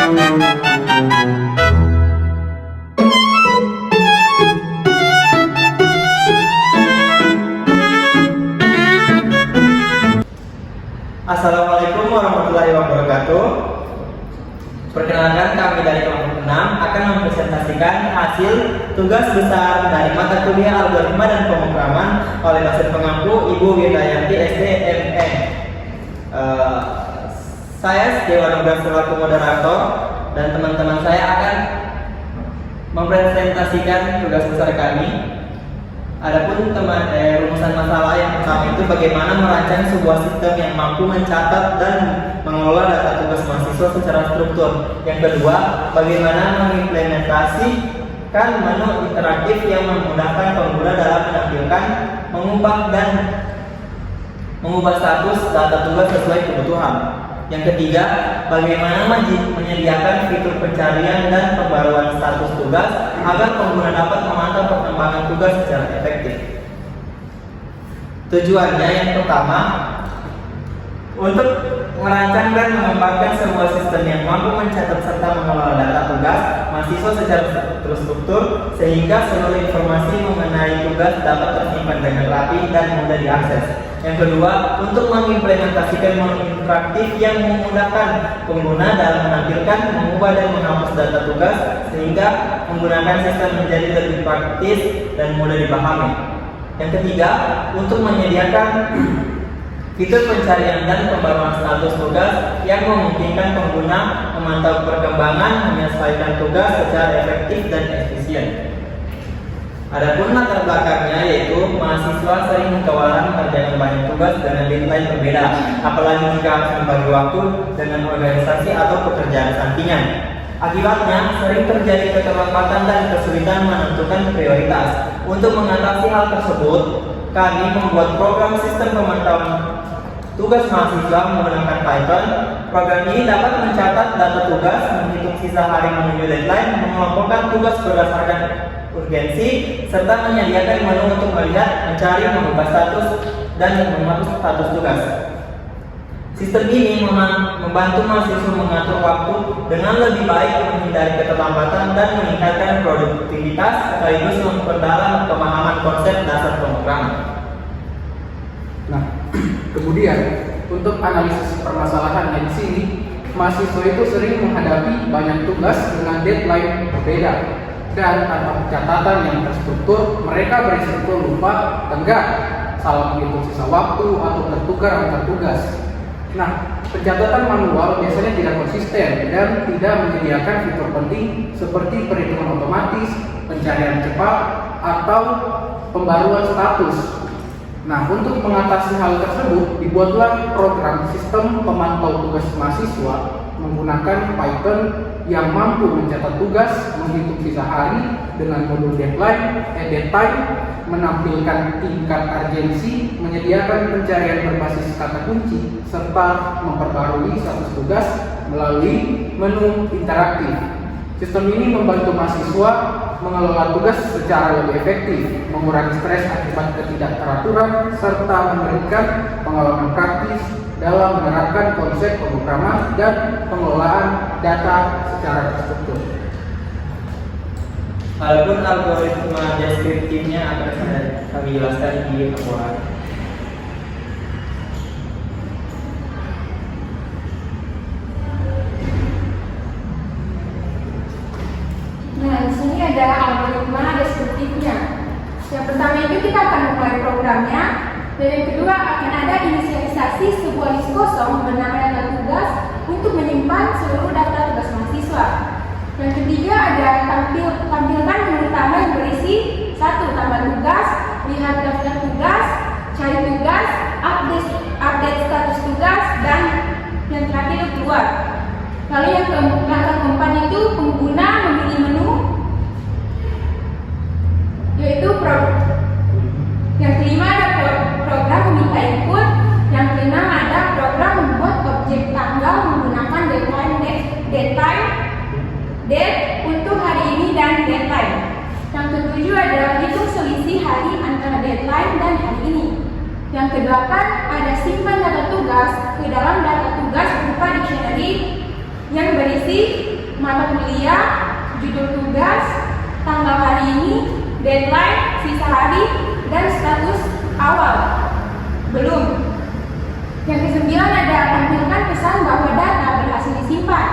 Assalamualaikum warahmatullahi wabarakatuh. Perkenalkan, kami dari kelompok 6 akan mempresentasikan hasil tugas besar dari mata kuliah algoritma dan pemrograman oleh dosen pengampu Ibu Wirdayanti SDMN. Saya Dewan Nugas selaku moderator dan teman-teman saya akan mempresentasikan tugas besar kami. Adapun rumusan masalah yang pertama itu bagaimana merancang sebuah sistem yang mampu mencatat dan mengelola data tugas mahasiswa secara struktur. Yang kedua, bagaimana mengimplementasikan menu interaktif yang memudahkan pengguna dalam menampilkan, mengubah status data tugas sesuai kebutuhan. Yang ketiga, bagaimana menyediakan fitur pencarian dan pembaruan status tugas agar pengguna dapat memantau perkembangan tugas secara efektif. Tujuannya yang pertama, untuk merancang dan mengembangkan sebuah sistem yang mampu mencatat serta mengelola data tugas mahasiswa secara terstruktur sehingga seluruh informasi mengenai tugas dapat tersimpan dengan rapi dan mudah diakses. Yang kedua, untuk mengimplementasikan menu interaktif yang memudahkan pengguna dalam menampilkan, mengubah dan menghapus data tugas sehingga menggunakan sistem menjadi lebih praktis dan mudah dipahami. Yang ketiga, untuk menyediakan fitur pencarian dan pembaruan status tugas yang memungkinkan pengguna memantau perkembangan, menyelesaikan tugas secara efektif dan efisien. Adapun latar belakangnya yaitu mahasiswa sering kewalahan mengerjakan banyak tugas dengan deadline berbeda, apalagi jika harus membagi waktu dengan organisasi atau pekerjaan sampingan. Akibatnya sering terjadi keterlambatan dan kesulitan menentukan prioritas. Untuk mengatasi hal tersebut, kami membuat program sistem pemantauan tugas mahasiswa menggunakan Python. Program ini dapat mencatat data tugas, menghitung sisa hari menuju deadline, mengelompokkan tugas berdasarkan urgensi, serta menyediakan menu untuk melihat, mencari, mengubah status, dan menghapus status tugas. Sistem ini membantu mahasiswa mengatur waktu dengan lebih baik, menghindari keterlambatan, dan meningkatkan produktivitas, sekaligus memperdalam pemahaman konsep dasar pemrograman. Nah, kemudian untuk analisis permasalahan di sini, mahasiswa itu sering menghadapi banyak tugas dengan deadline berbeda. Dan tanpa catatan yang terstruktur, mereka berisiko lupa, tenggat, salah menghitung sisa waktu, atau tertukar antar tugas. Nah, pencatatan manual biasanya tidak konsisten dan tidak menyediakan fitur penting seperti perhitungan otomatis, pencarian cepat, atau pembaruan status. Nah, untuk mengatasi hal tersebut, dibuatlah program sistem pemantau tugas mahasiswa menggunakan Python yang mampu mencatat tugas, menghitung sisa hari dengan modul deadline, edit time, menampilkan tingkat urgensi, menyediakan pencarian berbasis kata kunci, serta memperbarui status tugas melalui menu interaktif. Sistem ini membantu mahasiswa mengelola tugas secara lebih efektif, mengurangi stres akibat ketidakteraturan, serta memberikan pengalaman praktis dalam menerapkan konsep pemrograman dan pengelolaan data secara terstruktur. Adapun algoritma deskriptifnya akan kami jelaskan di laporan. Nah, di sini ada algoritma deskriptifnya. Yang pertama itu kita akan memulai programnya, dan yang kedua akan ada inisialisasi sebuah list kosong bernama data tugas untuk menyimpan seluruh data tugas mahasiswa. Yang ketiga ada tampilkan menu utama yang berisi 1. Tambah tugas, lihat daftar tugas, cari tugas, update status tugas, dan yang terakhir keluar. Lalu yang keempat itu pengguna memilih menu, yaitu yang kelima ada program meminta input, yang keenam ada program membuat objek tanggal menggunakan deadline, date untuk hari ini dan deadline. Yang ketujuh ada hitung selisih hari antara deadline dan hari ini. Yang kedelapan ada simpan data tugas ke dalam data tugas berupa dictionary yang berisi mata kuliah, judul tugas, tanggal hari ini, deadline, sisa hari, dan status awal. Belum. Yang ke-9 ada tampilkan pesan bahwa data berhasil disimpan.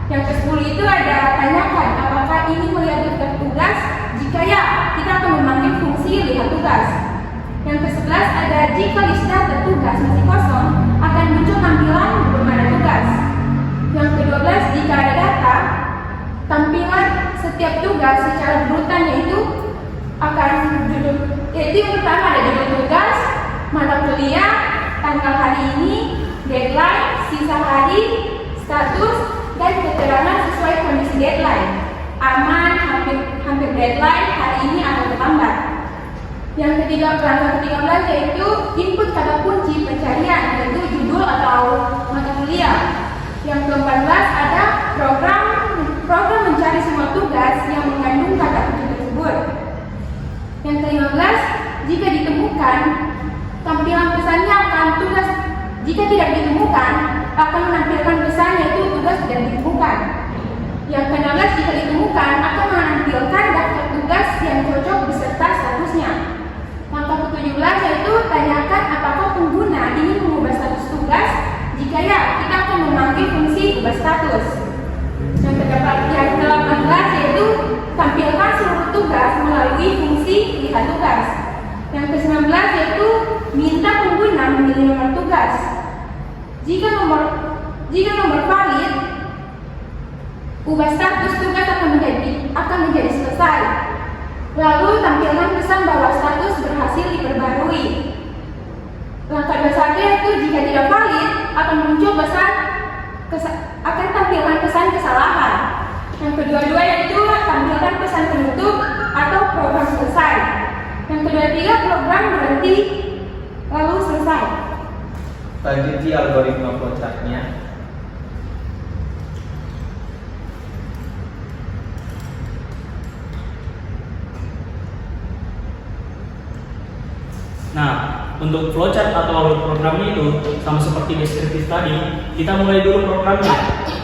Yang ke-10 itu ada tanyakan apakah ini melihat daftar tugas. Jika ya, kita akan memanggil fungsi lihat tugas. Yang ke-11 ada jika list data tugas masih kosong, akan muncul tampilan belum ada tugas. Yang ke-12 jika ada data, tampilan setiap tugas secara berurutan yaitu akan judul, yaitu yang pertama ada judul tugas, mata kuliah, tanggal hari ini, deadline, sisa hari, status, dan keterangan sesuai kondisi deadline. Aman, hampir deadline, hari ini akan terlambat. Yang ketiga, langkah ke-13 yaitu input kata kunci pencarian, yaitu judul atau mata kuliah. Yang ke-14 ada program mencari semua tugas yang mengandung kata kunci tersebut. Yang ke-15, jika ditemukan, tampilan pesannya akan tugas. Jika tidak ditemukan, akan menampilkan pesan yaitu tugas tidak ditemukan. Yang ke-16, jika ditemukan, akan menampilkan daftar tugas yang cocok beserta statusnya. Langkah ke-17 yaitu tanyakan apakah pengguna ingin mengubah status tugas. Jika ya, kita akan memanggil fungsi ubah status. Yang ke-18 yaitu tampilkan seluruh tugas melalui fungsi lihat tugas. Yang ke-19 yaitu minta pengguna memilih nomor tugas. Jika nomor valid, ubah status tugas akan menjadi selesai. Lalu tampilkan pesan bahwa status berhasil diperbarui. Langkah 21 yaitu jika tidak valid akan muncul akan tampilkan pesan kesalahan. Yang kedua yaitu tampilkan pesan penutup atau program selesai. Yang kedua program berhenti lalu selesai. Lanjut di algoritma flowchartnya. Nah, untuk flowchart atau alur programnya itu sama seperti deskriptif tadi, kita mulai dulu programnya.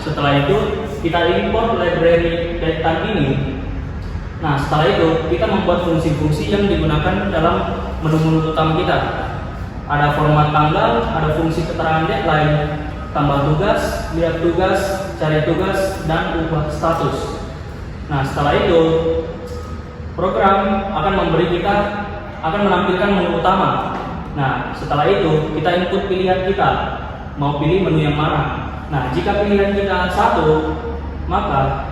Setelah itu kita import library datetime ini. Nah, setelah itu kita membuat fungsi-fungsi yang digunakan dalam menu-menu utama kita. Ada format tanggal, ada fungsi keterangan deadline, tambah tugas, lihat tugas, cari tugas, dan ubah status. Nah, setelah itu program akan menampilkan menu utama. Nah, setelah itu kita input pilihan kita, mau pilih menu yang mana. Nah, jika pilihan kita satu, maka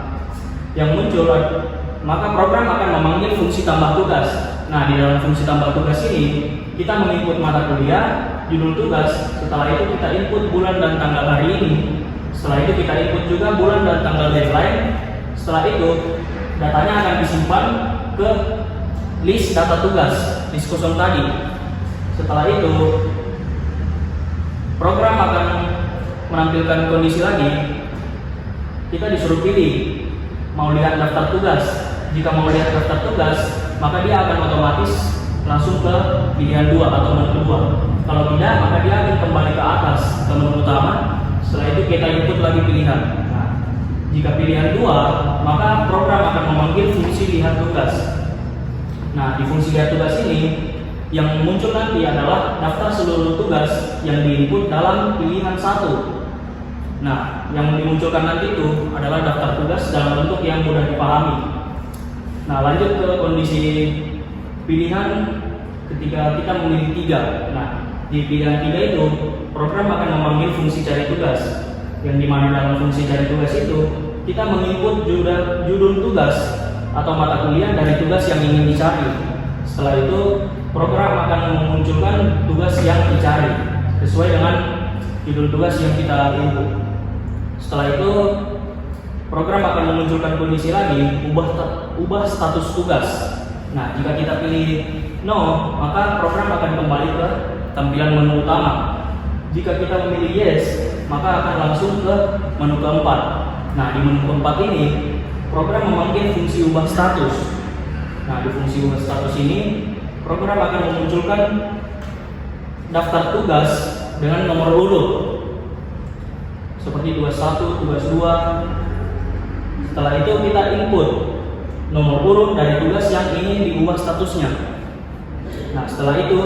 program akan memanggil fungsi tambah tugas. Nah, di dalam fungsi tambah tugas ini kita menginput mata kuliah, judul tugas. Setelah itu kita input bulan dan tanggal hari ini. Setelah itu kita input juga bulan dan tanggal deadline. Setelah itu datanya akan disimpan ke list data tugas, list kosong tadi. Setelah itu program akan menampilkan kondisi lagi. Kita disuruh pilih mau lihat daftar tugas. Jika mau lihat daftar tugas, maka dia akan otomatis langsung ke pilihan 2 atau menu 2. Kalau tidak, maka dia akan kembali ke atas ke menu utama. Setelah itu kita input lagi pilihan. Nah, jika pilihan 2, maka program akan memanggil fungsi lihat tugas. Nah, di fungsi lihat tugas ini yang muncul nanti adalah daftar seluruh tugas yang diinput dalam pilihan 1. Nah, yang dimunculkan nanti itu adalah daftar tugas dalam bentuk yang mudah dipahami. Nah, lanjut ke kondisi pilihan ketika kita memilih 3. Nah, di pilihan 3 itu program akan memanggil fungsi cari tugas, yang dimana dalam fungsi cari tugas itu kita menginput judul tugas atau mata kuliah dari tugas yang ingin dicari. Setelah itu program akan memunculkan tugas yang dicari sesuai dengan judul tugas yang kita input. Setelah itu program akan memunculkan kondisi lagi, ubah status tugas. Nah, jika kita pilih no, maka program akan kembali ke tampilan menu utama. Jika kita memilih yes, maka akan langsung ke menu keempat. Nah, di menu keempat ini program memanggil fungsi ubah status. Nah, di fungsi ubah status ini program akan memunculkan daftar tugas dengan nomor urut seperti tugas 1, tugas 2, Setelah itu kita input nomor urut dari tugas yang ingin diubah statusnya. Nah, setelah itu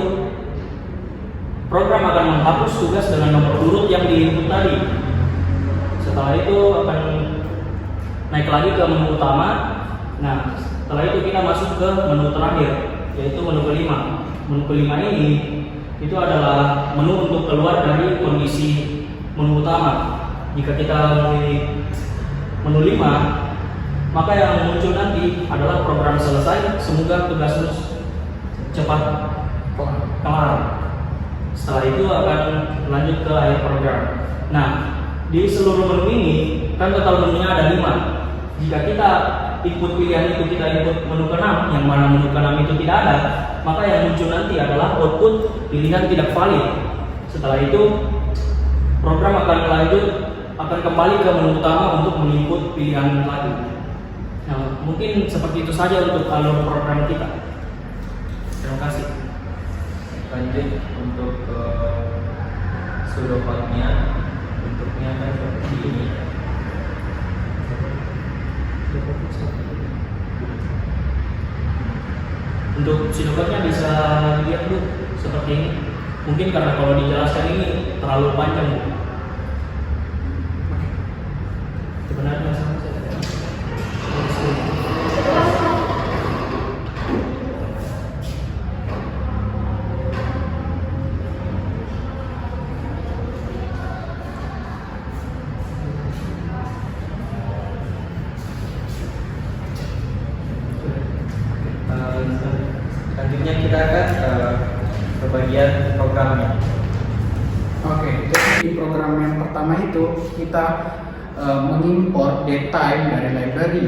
program akan menghapus tugas dengan nomor urut yang diinput tadi. Setelah itu akan naik lagi ke menu utama. Nah, setelah itu kita masuk ke menu terakhir, yaitu menu kelima. Menu kelima ini itu adalah menu untuk keluar dari kondisi menu utama. Jika kita memilih menu 5, maka yang muncul nanti adalah program selesai, semoga tugasmu cepat kelar. Setelah itu akan lanjut ke akhir program. Nah, di seluruh menu ini kan total menunya ada 5. Jika kita input pilihan itu kita input menu ke-6, yang mana menu ke-6 itu tidak ada, maka yang muncul nanti adalah output pilihan tidak valid. Setelah itu program akan kembali ke menu utama untuk menginput pilihan lagi. Nah, mungkin seperti itu saja untuk alur program kita. Terima kasih. Lanjut untuk pseudocode-nya, bentuknya kan seperti ini. Untuk pseudocode-nya bisa dilihat dulu seperti ini. Mungkin karena kalau dijelaskan ini terlalu panjang, Bu. Sebenarnya sama saja. Selanjutnya kita akan ke bagian programnya. Oke, jadi di program yang pertama itu kita mengimport datetime dari library.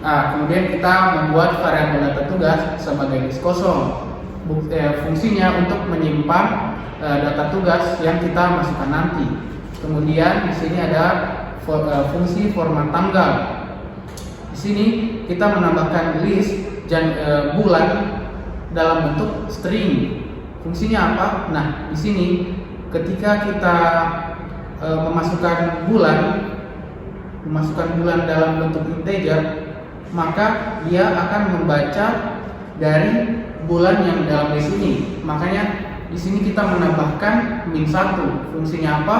Kemudian kita membuat variabel data tugas sebagai list kosong. Fungsinya untuk menyimpan data tugas yang kita masukkan nanti. Kemudian di sini ada fungsi format tanggal. Di sini kita menambahkan list bulan dalam bentuk string. Fungsinya apa? Nah, di sini ketika kita memasukkan bulan dalam bentuk integer, maka dia akan membaca dari bulan yang dalam list ini. Makanya di sini kita menambahkan -1. Fungsinya apa?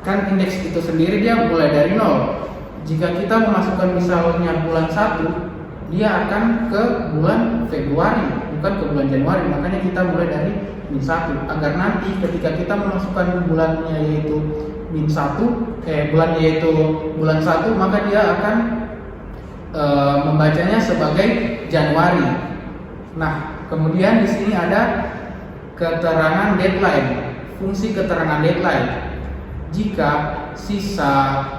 Kan indeks itu sendiri dia mulai dari 0. Jika kita memasukkan misalnya bulan 1, dia akan ke bulan Februari, bukan ke bulan Januari. Makanya kita mulai dari -1 agar nanti ketika kita memasukkan bulannya yaitu bulan 1, maka dia akan membacanya sebagai Januari. Nah, kemudian di sini ada keterangan deadline. Fungsi keterangan deadline. Jika sisa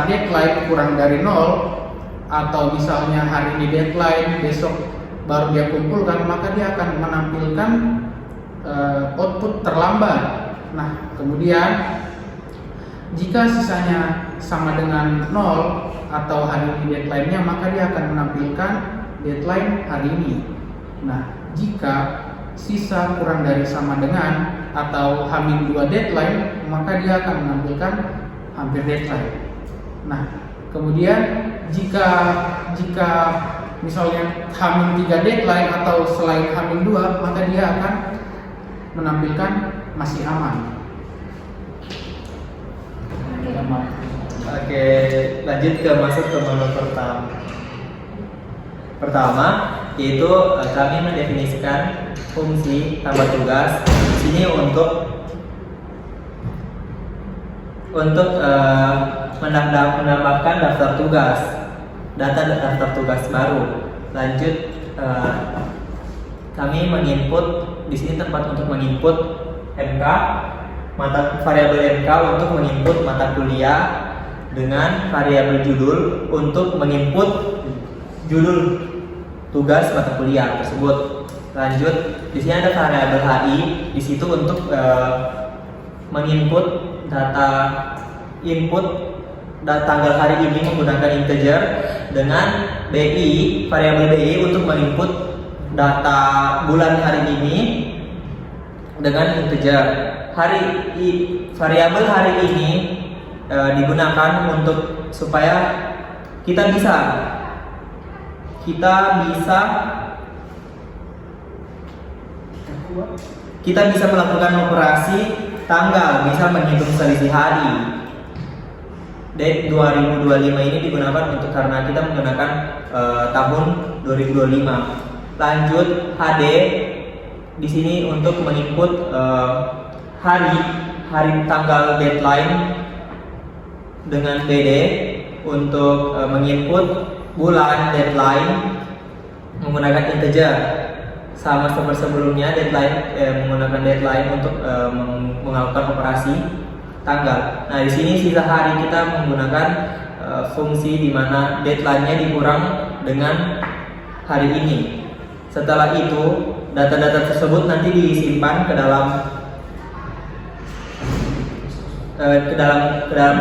deadline kurang dari 0, atau misalnya hari ini deadline, besok baru dia kumpulkan, maka dia akan menampilkan output terlambat. Nah, kemudian jika sisanya sama dengan 0 atau hari ini deadline-nya, maka dia akan menampilkan deadline hari ini. Nah, jika sisa kurang dari sama dengan atau H-2 deadline, maka dia akan menampilkan hampir deadline. Nah, kemudian jika misalnya H-3 deadline atau selain H-2, maka dia akan menampilkan masih aman. Oke, lanjut masuk ke menu pertama, yaitu kami mendefinisikan fungsi tambah tugas. Di sini untuk menambahkan daftar tugas, data daftar tugas baru. Lanjut, kami menginput di sini tempat untuk menginput MK, variabel MK untuk menginput mata kuliah dengan variabel judul untuk menginput judul tugas mata kuliah tersebut. Lanjut, di sini ada variabel HI, di situ untuk menginput data tanggal hari ini menggunakan integer, dengan BI, variabel BI untuk menginput data bulan hari ini dengan integer. Variabel hari ini digunakan supaya kita bisa melakukan operasi tanggal, bisa menghitung selisih hari. Date 2025 ini digunakan untuk karena kita menggunakan tahun 2025. Lanjut HD di sini untuk menginput hari tanggal deadline dengan BD, untuk menginput bulan deadline menggunakan integer sama seperti sebelumnya. Deadline menggunakan deadline untuk melakukan operasi tanggal. Nah, di sini sisa hari kita menggunakan fungsi di mana deadline-nya dikurang dengan hari ini. Setelah itu, data-data tersebut nanti disimpan ke dalam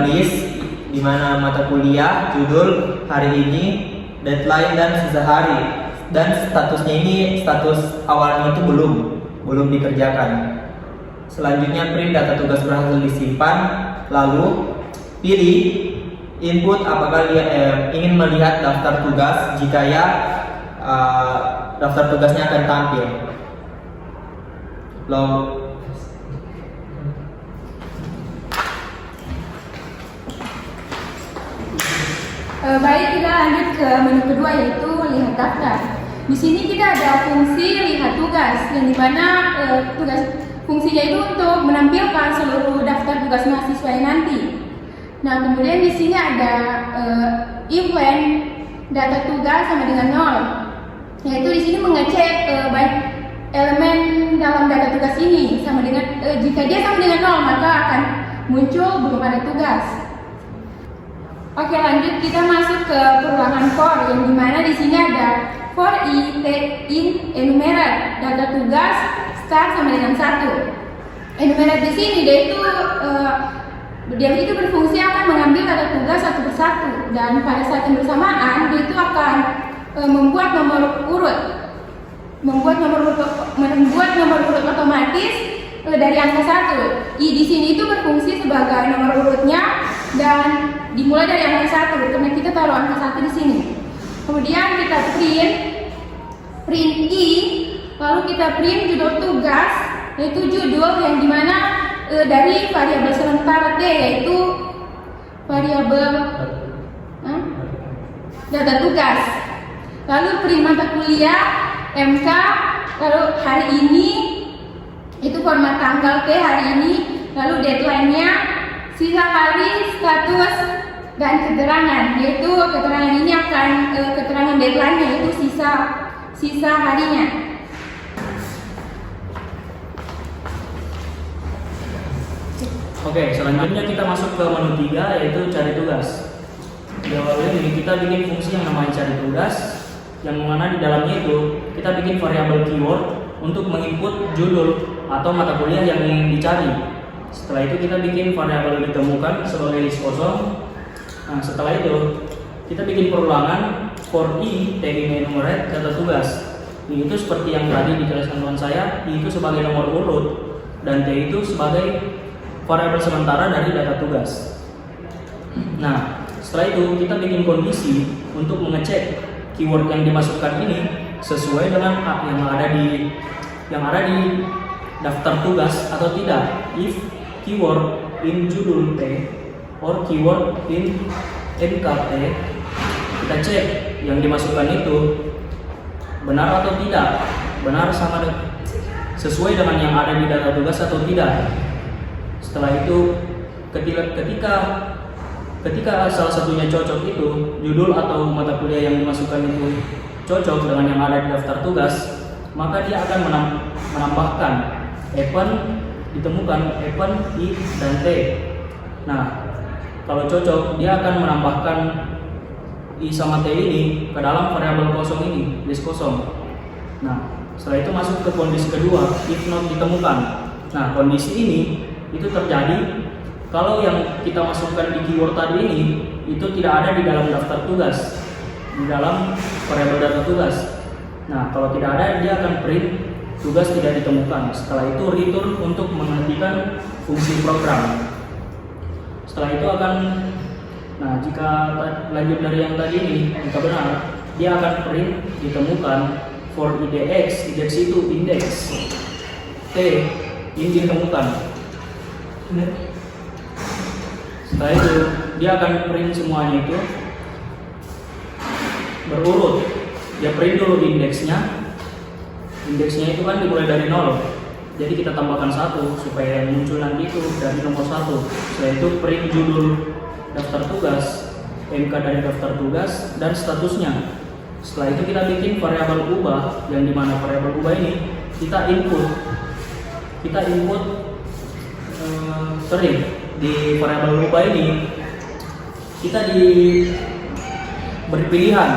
list di mana mata kuliah, judul, hari ini, deadline dan sisa hari. Dan statusnya ini, status awalnya itu belum dikerjakan. Selanjutnya print data tugas berhasil disimpan, lalu pilih input apakah dia ingin melihat daftar tugas. Jika ya, daftar tugasnya akan tampil. Baik, kita lanjut ke menu kedua, yaitu lihat daftar. Di sini kita ada fungsi lihat tugas, yang dimana fungsinya itu untuk menampilkan seluruh daftar tugas mahasiswa yang nanti. Nah, kemudian di sini ada event data tugas sama dengan 0, yaitu di sini mengecek baik elemen dalam data tugas ini sama dengan jika dia sama dengan 0 maka akan muncul belum ada tugas. Oke, lanjut kita masuk ke perulangan for, yang dimana di sini ada for i take in enumerate data tugas start sama dengan 1. Enumerate di sini dia itu berfungsi akan mengambil data tugas satu persatu, dan pada saat yang bersamaan dia itu akan membuat nomor urut otomatis dari angka 1. I di sini itu berfungsi sebagai nomor urutnya dan dimulai dari angka 1, karena kita taruh angka 1 di sini. Kemudian kita print I, lalu kita print judul tugas, yaitu judul yang dimana dari variabel sementara T, yaitu variabel data tugas. Lalu print mata kuliah MK, lalu hari ini itu format tanggal T hari ini, lalu deadline-nya, sisa hari, status, dan keterangan, yaitu keterangan ini akan keterangan deadline-nya, yaitu sisa harinya. Oke, selanjutnya kita masuk ke menu 3, yaitu cari tugas. Di awal ini kita bikin fungsi yang namanya cari tugas, yang mana di dalamnya itu kita bikin variabel keyword untuk menginput judul atau mata kuliah yang ingin dicari. Setelah itu kita bikin variabel ditemukan sebagai list kosong. Nah, setelah itu kita bikin perulangan for i taking enumerate data tugas. I itu seperti yang tadi dijelaskan teman saya, I itu sebagai nomor urut dan T itu sebagai variabel sementara dari data tugas. Nah, setelah itu kita bikin kondisi untuk mengecek keyword yang dimasukkan ini sesuai dengan yang ada di daftar tugas atau tidak. If keyword in judul T or keyword in NKT, kita cek yang dimasukkan itu benar atau tidak, benar sama sesuai dengan yang ada di data tugas atau tidak. Setelah itu ketika salah satunya cocok itu, judul atau mata kuliah yang dimasukkan itu cocok dengan yang ada di daftar tugas, maka dia akan menambahkan event ditemukan, event I dan T. Nah, kalau cocok, dia akan menambahkan I sama T ini ke dalam variabel kosong ini, list kosong. Nah, setelah itu masuk ke kondisi kedua, if not ditemukan. Nah, kondisi ini itu terjadi kalau yang kita masukkan di keyword tadi ini itu tidak ada di dalam daftar tugas, di dalam variabel data tugas. Nah, kalau tidak ada, dia akan print tugas tidak ditemukan. Setelah itu return untuk menghentikan fungsi program. Setelah itu akan Nah, jika lanjut dari yang tadi ini, jika benar, dia akan print ditemukan for IDX, IDX itu indeks, T, ini ditemukan. Setelah itu, dia akan print semuanya itu berurut. Dia print dulu indeksnya. Indeksnya itu kan dimulai dari 0. Jadi kita tambahkan 1 supaya yang muncul nanti itu dari nomor 1. Setelah itu print judul daftar tugas, MK dari daftar tugas, dan statusnya. Setelah itu kita bikin variabel ubah, yang dimana variabel ubah ini kita input string. Di variabel ubah ini kita beri pilihan,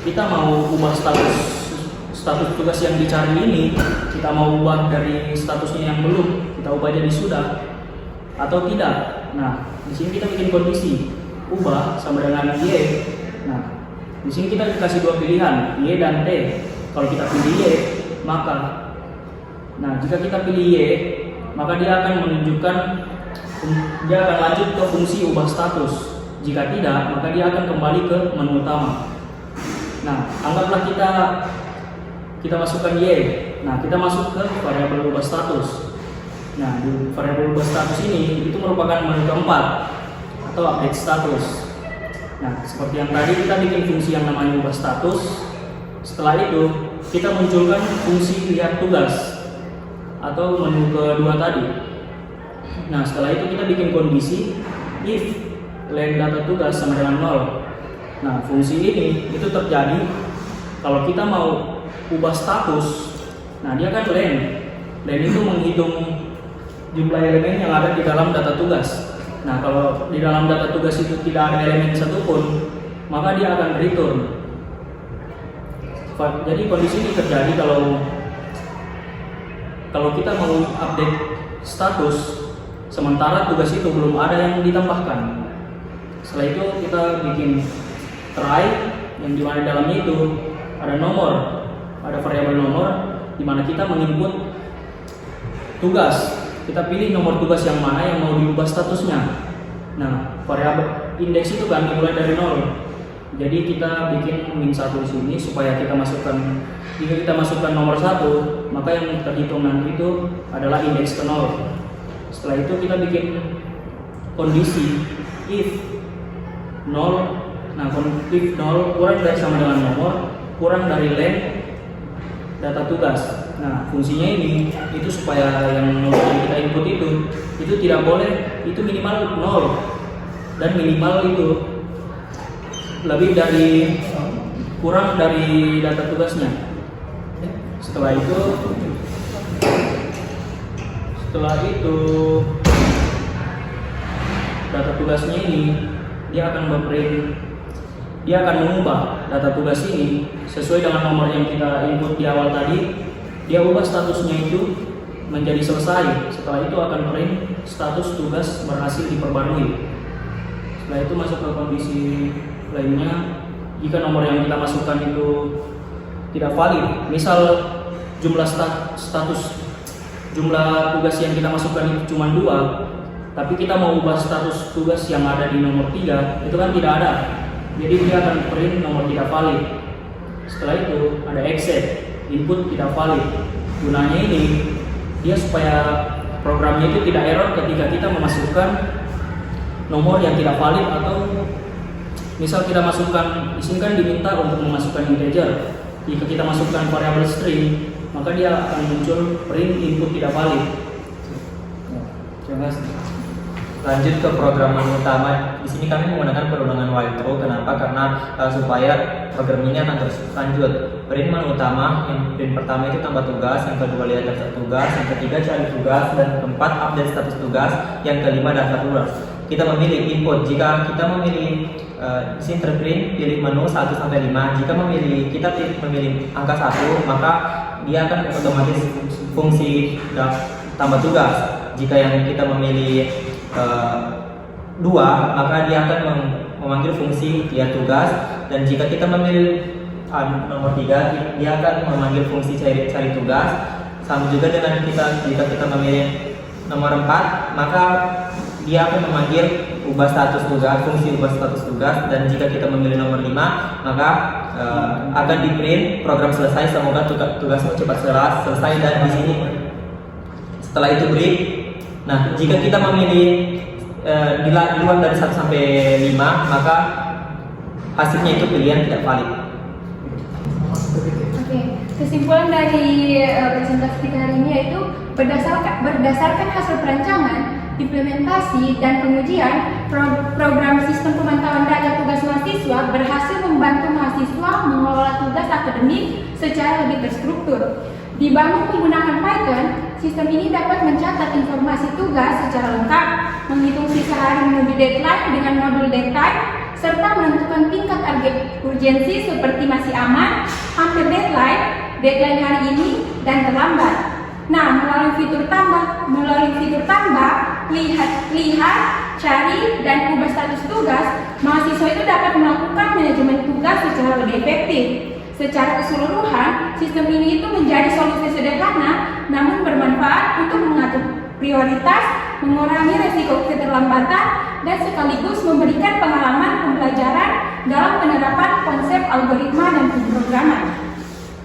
kita mau ubah status tugas yang dicari ini, kita mau ubah dari statusnya yang belum, kita ubah jadi sudah atau tidak. Nah, di sini kita bikin kondisi ubah sama dengan Y. Nah, di sini kita dikasih dua pilihan, Y dan T. Kalau kita pilih Y, maka jika kita pilih Y, maka dia akan lanjut ke fungsi ubah status. Jika tidak, maka dia akan kembali ke menu utama. Nah, anggaplah kita masukkan Y. Nah, kita masuk ke variabel ubah status. Nah, di variabel ubah status ini itu merupakan menu keempat atau update status. Nah, seperti yang tadi kita bikin fungsi yang namanya ubah status. Setelah itu, kita munculkan fungsi lihat tugas atau menu kedua tadi. Nah, setelah itu kita bikin kondisi if len data tugas sama dengan 0. Nah, fungsi ini itu terjadi kalau kita mau ubah status. Nah, dia kan len. Len itu menghitung jumlah elemen yang ada di dalam data tugas. Nah, kalau di dalam data tugas itu tidak ada elemen satupun, maka dia akan return. Jadi kondisi ini terjadi kalau kita mau update status sementara tugas itu belum ada yang ditambahkan. Setelah itu kita bikin try yang dimana dalamnya itu ada nomor, ada variabel nomor dimana kita menginput tugas. Kita pilih nomor tugas yang mana yang mau diubah statusnya. Nah, variabel indeks itu kan dimulai dari 0. Jadi kita bikin min1 di sini supaya jika kita masukkan nomor 1, maka yang terhitung nanti itu adalah indeks ke 0. Setelah itu kita bikin kondisi if 0. Nah, if 0 kurang dari sama dengan nomor, kurang dari len data tugas. Nah, fungsinya ini itu supaya yang nomor yang kita input itu tidak boleh, itu minimal 0 dan minimal itu lebih dari kurang dari data tugasnya. Setelah itu data tugasnya ini dia akan mengubah data tugas ini sesuai dengan nomor yang kita input di awal tadi. Dia ubah statusnya itu menjadi selesai. Setelah itu akan print status tugas berhasil diperbarui. Setelah itu masuk ke kondisi lainnya. Jika nomor yang kita masukkan itu tidak valid, misal jumlah tugas yang kita masukkan itu cuma 2, tapi kita mau ubah status tugas yang ada di nomor 3, itu kan tidak ada. Jadi dia akan print nomor tidak valid. Setelah itu ada exit, input tidak valid. Gunanya ini dia supaya programnya itu tidak error ketika kita memasukkan nomor yang tidak valid, atau misal kita masukkan di sini kan diminta untuk memasukkan integer. Jika kita masukkan variabel string, maka dia akan muncul print input tidak valid. Terima kasih. Lanjut ke programan utama. Di sini kami menggunakan perundangan while true. Kenapa? Karena supaya program ini akan terus lanjut. Print menu utama. Yang print pertama itu tambah tugas, yang kedua lihat daftar tugas, yang ketiga cari tugas, dan keempat update status tugas, yang kelima daftar tugas. Kita memilih input. Jika kita memilih sini terprint, pilih menu 1 sampai 5. Jika kita memilih angka 1, maka dia akan otomatis fungsi tambah tugas. Jika yang kita memilih 2, maka dia akan memanggil fungsi lihat tugas. Dan jika kita memilih nomor 3, dia akan memanggil fungsi cari tugas. Sama juga dengan jika kita memilih nomor 4, maka dia akan memanggil ubah status tugas, fungsi ubah status tugas, dan jika kita memilih nomor 5, maka akan di print program selesai, semoga tugasmu cepat selesai. Dan di sini setelah itu break. Nah, jika kita memilih di luar dari 1 sampai 5, maka hasilnya itu pilihan tidak valid. Oke, kesimpulan dari presentasi kita hari ini yaitu berdasarkan hasil perancangan, implementasi, dan pengujian, program sistem pemantauan data tugas mahasiswa berhasil membantu mahasiswa mengelola tugas akademik secara lebih terstruktur. Dibangun penggunaan Python, sistem ini dapat mencatat informasi tugas secara lengkap, menghitung sisa hari menuju deadline dengan modul deadline, serta menentukan tingkat urgensi seperti masih aman, hampir deadline hari ini, dan terlambat. Nah, melalui fitur tambah, lihat, cari, dan ubah status tugas, mahasiswa itu dapat melakukan manajemen tugas secara lebih efektif. Secara keseluruhan, sistem ini itu menjadi solusi sederhana, namun bermanfaat untuk mengatur prioritas, mengurangi resiko keterlambatan, dan sekaligus memberikan pengalaman pembelajaran dalam penerapan konsep algoritma dan pemrograman.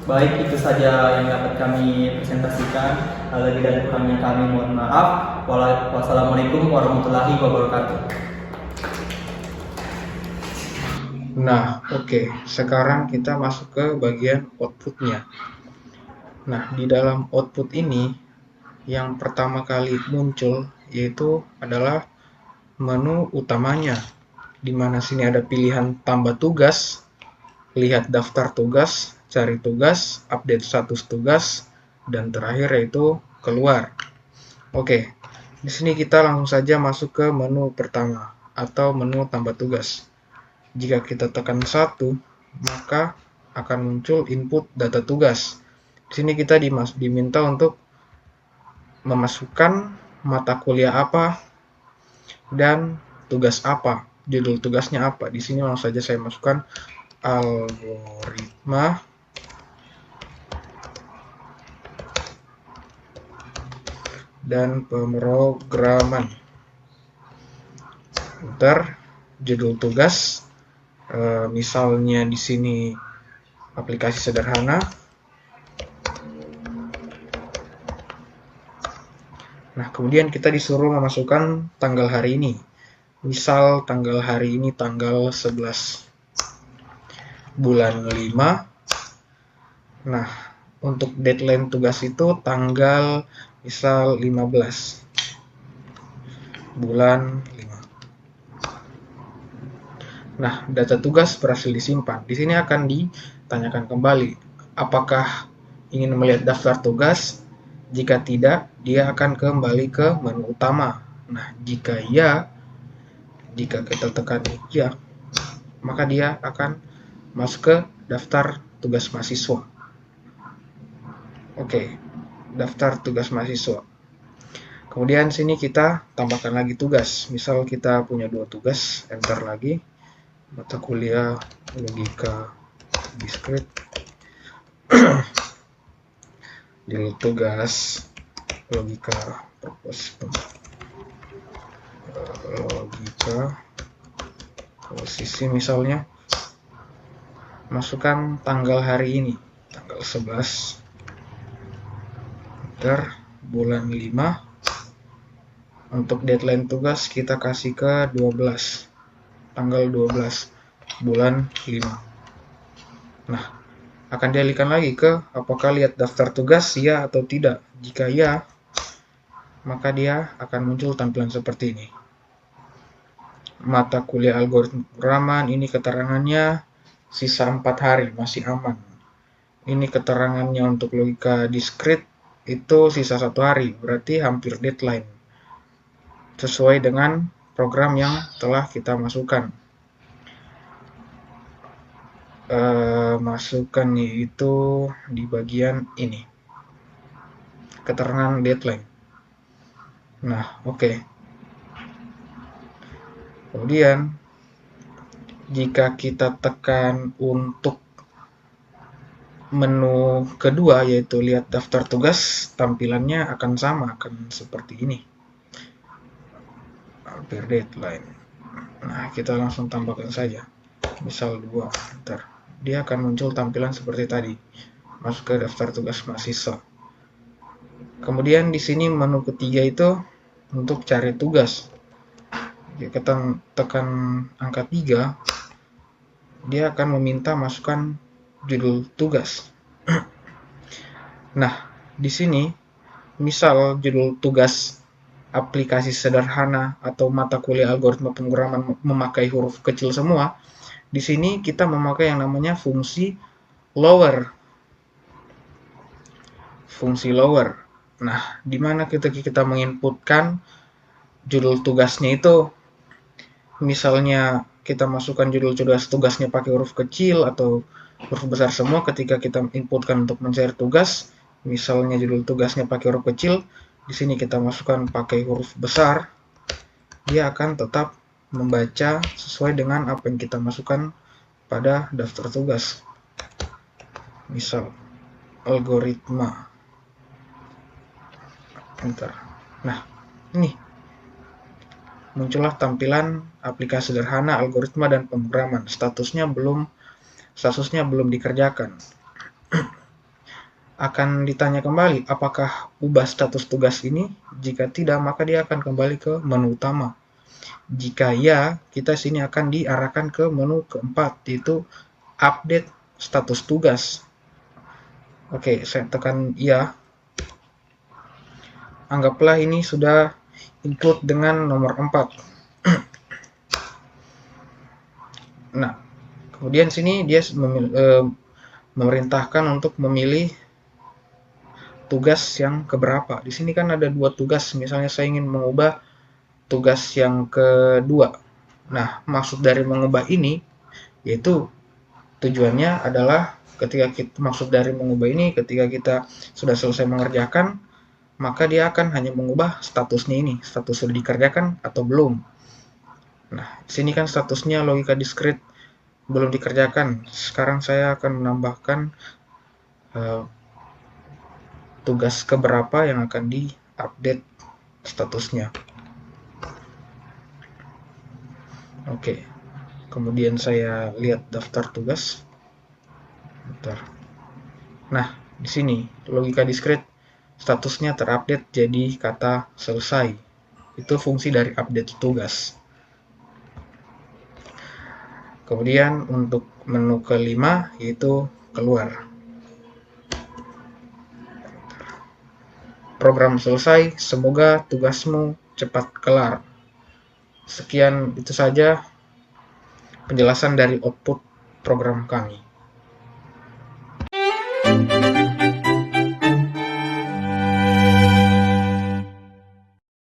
Baik, itu saja yang dapat kami presentasikan. Lebih dan kurangnya kami mohon maaf. Wassalamualaikum warahmatullahi wabarakatuh. Nah, oke. Sekarang kita masuk ke bagian outputnya. Nah, di dalam output ini yang pertama kali muncul yaitu adalah menu utamanya, di mana sini ada pilihan tambah tugas, lihat daftar tugas, cari tugas, update status tugas, dan terakhir yaitu keluar. Oke, di sini kita langsung saja masuk ke menu pertama atau menu tambah tugas. Jika kita tekan 1, maka akan muncul input data tugas. Di sini kita diminta untuk memasukkan mata kuliah apa dan tugas apa, judul tugasnya apa. Di sini langsung saja saya masukkan algoritma dan pemrograman. Ntar judul tugas, misalnya di sini aplikasi sederhana. Nah, kemudian kita disuruh memasukkan tanggal hari ini. Misal tanggal hari ini tanggal 11 bulan 5. Nah, untuk deadline tugas itu tanggal misal 15 bulan 5. Nah, data tugas berhasil disimpan. Di sini akan ditanyakan kembali, apakah ingin melihat daftar tugas? Jika tidak, dia akan kembali ke menu utama. Nah, jika ya, jika kita tekan ya, maka dia akan masuk ke daftar tugas mahasiswa. Oke, daftar tugas mahasiswa. Kemudian sini kita tambahkan lagi tugas. Misal kita punya 2 tugas, enter lagi. Mata kuliah logika diskrit. Judul tugas logika posisi misalnya. Masukkan tanggal hari ini, tanggal 11 bulan 5. Untuk deadline tugas kita kasih ke 12, tanggal 12 bulan 5. Nah, akan dialihkan lagi ke apakah lihat daftar tugas ya atau tidak. Jika ya, maka dia akan muncul tampilan seperti ini. Mata kuliah algoritma pemrograman, ini keterangannya sisa 4 hari, masih aman. Ini keterangannya untuk logika diskrit, itu sisa 1 hari, berarti hampir deadline. Sesuai dengan program yang telah kita masukkan. Masukkan yaitu di bagian ini, keterangan deadline. Nah, oke. Kemudian jika kita tekan untuk menu kedua yaitu lihat daftar tugas, tampilannya akan sama, akan seperti ini, hampir deadline. Nah, kita langsung tambahkan saja. Misal 2. Ntar dia akan muncul tampilan seperti tadi. Masuk ke daftar tugas mahasiswa. Kemudian di sini menu ketiga itu untuk cari tugas. Kita tekan angka 3, dia akan meminta masukkan judul tugas. Nah, di sini misal judul tugas aplikasi sederhana atau mata kuliah algoritma pemrograman memakai huruf kecil semua, di sini kita memakai yang namanya fungsi lower. Fungsi lower. Nah, di mana kita menginputkan judul tugasnya itu, misalnya kita masukkan judul tugasnya pakai huruf kecil atau huruf besar semua. Ketika kita inputkan untuk mencari tugas, misalnya judul tugasnya pakai huruf kecil, di sini kita masukkan pakai huruf besar, dia akan tetap membaca sesuai dengan apa yang kita masukkan pada daftar tugas. Misal algoritma. Nah, ini muncullah tampilan aplikasi sederhana, algoritma, dan pemrograman. Statusnya belum dikerjakan. Akan ditanya kembali, apakah ubah status tugas ini? Jika tidak, maka dia akan kembali ke menu utama. Jika ya, kita sini akan diarahkan ke menu keempat, yaitu update status tugas. Oke, saya tekan ya. Anggaplah ini sudah include dengan nomor 4. Nah, kemudian sini dia memerintahkan untuk memilih tugas yang keberapa. Di sini kan ada 2 tugas, misalnya saya ingin mengubah tugas yang kedua. Nah, maksud dari mengubah ini yaitu tujuannya adalah ketika kita sudah selesai mengerjakan, maka dia akan hanya mengubah statusnya ini, status sudah dikerjakan atau belum. Nah, di sini kan statusnya logika diskrit belum dikerjakan. Sekarang saya akan menambahkan tugas keberapa yang akan diupdate statusnya. Oke. Kemudian saya lihat daftar tugas. Nah, di sini logika diskrit statusnya terupdate jadi kata selesai. Itu fungsi dari update tugas. Kemudian untuk menu kelima yaitu keluar. Program selesai, semoga tugasmu cepat kelar. Sekian itu saja penjelasan dari output program kami.